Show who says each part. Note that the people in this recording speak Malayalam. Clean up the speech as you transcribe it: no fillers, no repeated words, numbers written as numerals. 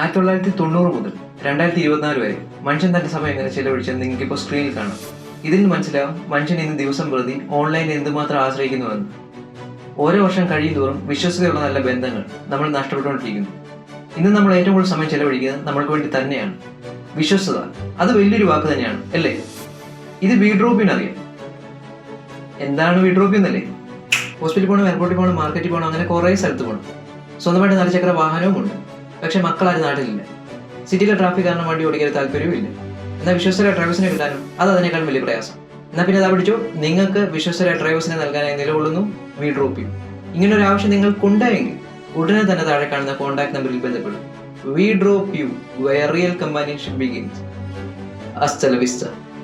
Speaker 1: 1990 മുതൽ 2024 വരെ മനുഷ്യൻ തന്റെ സമയം എങ്ങനെ ചെലവഴിച്ചെന്ന് നിങ്ങൾക്കിപ്പോൾ സ്ക്രീനിൽ കാണാം. ഇതിൽ നിന്ന് മനസ്സിലാവും മനുഷ്യൻ ഇന്ന് ദിവസം പ്രതി ഓൺലൈനിൽ എന്തുമാത്രം ആശ്രയിക്കുന്നുവെന്ന്. ഓരോ വർഷം കഴിയുന്തോറും വിശ്വസ്തയുള്ള നല്ല ബന്ധങ്ങൾ നമ്മൾ നഷ്ടപ്പെട്ടുകൊണ്ടിരിക്കുന്നു. ഇന്ന് നമ്മൾ ഏറ്റവും കൂടുതൽ സമയം ചെലവഴിക്കുന്നത് നമ്മൾക്ക് വേണ്ടി തന്നെയാണ്. വിശ്വസ്തത, അത് വലിയൊരു വാക്ക് തന്നെയാണ് അല്ലേ? ഇത് വീഡ്രോപ്പിന് അറിയാം. എന്താണ് വീഡ്രോപ്പി എന്നല്ലേ? ഹോസ്പിറ്റലിൽ പോകണം, എയർപോർട്ടിൽ പോകണം, മാർക്കറ്റിൽ പോകണം, അങ്ങനെ കുറേ സ്ഥലത്ത് പോകണം. സ്വന്തമായിട്ട് 4 ചക്ര വാഹനവും ഉണ്ട്. പക്ഷെ മക്കളാരും നാട്ടിലില്ല. സിറ്റിയിലെ ട്രാഫിക് കാരണം വണ്ടി ഓടിക്കാൻ താല്പര്യവും. എന്നാൽ വിശ്വസ്തരായ ഡ്രൈവേഴ്സിനെ കിട്ടാനും അത് അതിനേക്കാൾ വലിയ പ്രയാസം. എന്നാൽ പിന്നെ അതാ പിടിച്ചോ, നിങ്ങൾക്ക് വിശ്വസ്തരായ ഡ്രൈവേഴ്സിനെ നൽകാനായി നിലകൊള്ളുന്നു വീഡ്രോപ്പി. ഇങ്ങനെ ഒരു ആവശ്യം നിങ്ങൾക്കുണ്ടായെങ്കിൽ ഉടനെ തന്നെ താഴെ കാണുന്ന കോൺടാക്ട് നമ്പറിൽ ബന്ധപ്പെടും. We drop you where real companionship begins. Hasta la vista.